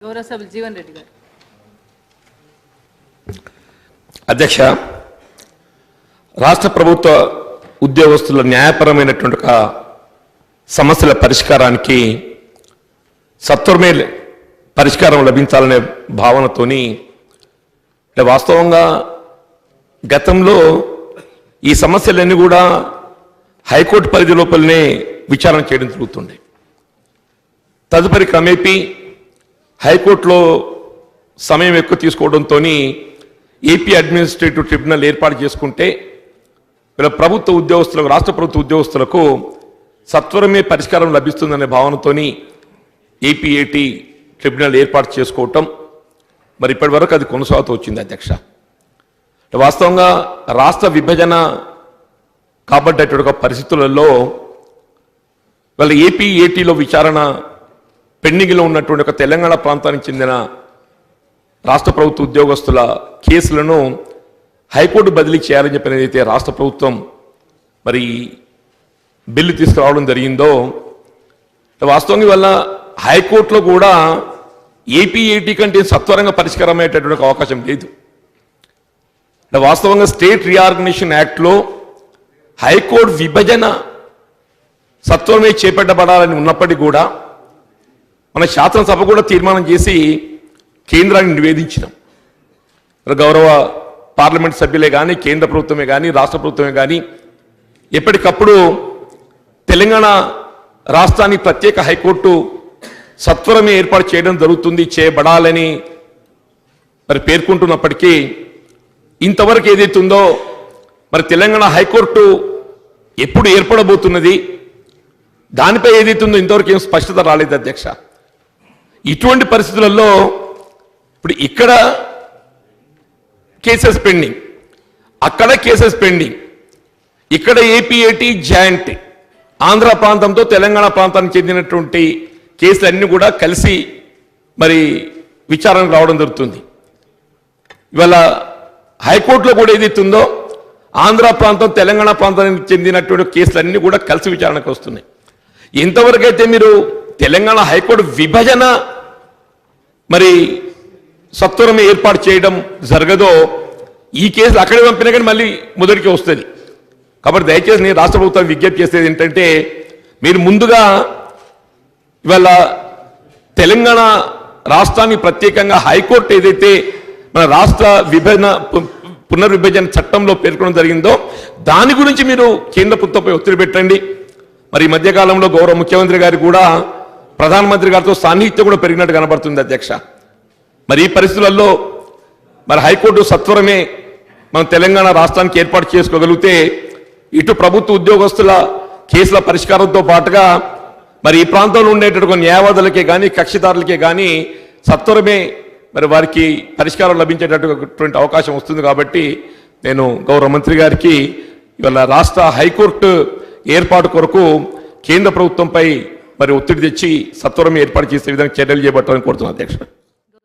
గౌరవ సభ్యులు జీవన్ రెడ్డి గారు. అధ్యక్ష, రాష్ట్ర ప్రభుత్వ ఉద్యోగస్తుల న్యాయపరమైనటువంటి సమస్యల పరిష్కారానికి సత్వరమే పరిష్కారం లభించాలనే భావనతోని వాస్తవంగా గతంలో ఈ సమస్యలన్నీ కూడా హైకోర్టు పరిధి లోపలనే విచారణ చేయడం జరుగుతుండే. తదుపరి క్రమేపీ హైకోర్టులో సమయం ఎక్కువ తీసుకోవడంతో ఏపీ అడ్మినిస్ట్రేటివ్ ట్రిబ్యునల్ ఏర్పాటు చేసుకుంటే వీళ్ళ ప్రభుత్వ ఉద్యోగస్తులకు, రాష్ట్ర ప్రభుత్వ ఉద్యోగస్తులకు సత్వరమే పరిష్కారం లభిస్తుందనే భావనతోని ఏపీఏటీ ట్రిబ్యునల్ ఏర్పాటు చేసుకోవటం మరి ఇప్పటి వరకు అది కొనసాగుతూ వచ్చింది. అధ్యక్ష, వాస్తవంగా రాష్ట్ర విభజన కాబట్టేటువంటి పరిస్థితులలో వాళ్ళ ఏపీఏటీలో విచారణ పెండింగ్లో ఉన్నటువంటి ఒక తెలంగాణ ప్రాంతానికి చెందిన రాష్ట్ర ప్రభుత్వ ఉద్యోగస్తుల కేసులను హైకోర్టు బదిలీ చేయాలని చెప్పిన ఏదైతే రాష్ట్ర ప్రభుత్వం మరి బిల్లు తీసుకురావడం జరిగిందో, వాస్తవంగా వల్ల హైకోర్టులో కూడా ఏపీఏటీ కంటే సత్వరంగా పరిష్కారం అయ్యేటటువంటి అవకాశం లేదు. వాస్తవంగా స్టేట్ రీఆర్గనైజేషన్ యాక్ట్లో హైకోర్టు విభజన సత్వరమే చేపట్టబడాలని ఉన్నప్పటికీ కూడా మన శాసనసభ కూడా తీర్మానం చేసి కేంద్రాన్ని నివేదించినాం. గౌరవ పార్లమెంట్ సభ్యులే కానీ, కేంద్ర ప్రభుత్వమే కానీ, రాష్ట్ర ప్రభుత్వమే కానీ ఎప్పటికప్పుడు తెలంగాణ రాష్ట్రానికి ప్రత్యేక హైకోర్టు సత్వరమే ఏర్పాటు చేయడం జరుగుతుంది, చేయబడాలని మరి పేర్కొంటున్నప్పటికీ ఇంతవరకు ఏదైతుందో మరి తెలంగాణ హైకోర్టు ఎప్పుడు ఏర్పడబోతున్నది దానిపై ఏదైతుందో ఇంతవరకు ఏం స్పష్టత రాలేదు. అధ్యక్ష, ఇటువంటి పరిస్థితులలో ఇప్పుడు ఇక్కడ కేసెస్ పెండింగ్, అక్కడ కేసెస్ పెండింగ్, ఇక్కడ ఏపీఏటీ జాయింట్ ఆంధ్ర ప్రాంతంతో తెలంగాణ ప్రాంతానికి చెందినటువంటి కేసులన్నీ కూడా కలిసి మరి విచారణకు రావడం జరుగుతుంది. ఇవాళ హైకోర్టులో కూడా ఏదైతుందో ఆంధ్ర ప్రాంతం తెలంగాణ ప్రాంతానికి చెందినటువంటి కేసులన్నీ కూడా కలిసి విచారణకు వస్తున్నాయి. ఇంతవరకు అయితే మీరు తెలంగాణ హైకోర్టు విభజన మరి సత్వరమే ఏర్పాటు చేయడం జరగదో ఈ కేసులు అక్కడే పంపినా కానీ మళ్ళీ మొదటికి వస్తుంది. కాబట్టి దయచేసి నేను రాష్ట్ర ప్రభుత్వం విజ్ఞప్తి చేసేది ఏంటంటే మీరు ముందుగా ఇవాళ తెలంగాణ రాష్ట్రాన్ని ప్రత్యేకంగా హైకోర్టు ఏదైతే మన రాష్ట్ర పునర్విభజన చట్టంలో పేర్కొనడం జరిగిందో దాని గురించి మీరు కేంద్ర ప్రభుత్వంపై ఒత్తిడి పెట్టండి. మరి ఈ మధ్యకాలంలో గౌరవ ముఖ్యమంత్రి గారు కూడా ప్రధానమంత్రి గారితో సాన్నిహిత్యం కూడా పెరిగినట్టు కనబడుతుంది. అధ్యక్ష, మరి ఈ పరిస్థితులలో మరి హైకోర్టు సత్వరమే మనం తెలంగాణ రాష్ట్రానికి ఏర్పాటు చేసుకోగలిగితే ఇటు ప్రభుత్వ ఉద్యోగస్తుల కేసుల పరిష్కారంతో పాటుగా మరి ఈ ప్రాంతంలో ఉండేటటువంటి న్యాయవాదులకే కానీ, కక్షిదారులకే కానీ సత్వరమే మరి వారికి పరిష్కారం లభించేటటువంటి అవకాశం వస్తుంది. కాబట్టి నేను గౌరవ మంత్రి గారికి ఇవాళ రాష్ట్ర హైకోర్టు ఏర్పాటు కొరకు కేంద్ర ప్రభుత్వంపై మరి ఒత్తిడి తెచ్చి సత్వరమే ఏర్పాటు చేసే విధంగా చర్యలు చేపట్టాలని కోరుతున్నాను. అధ్యక్ష.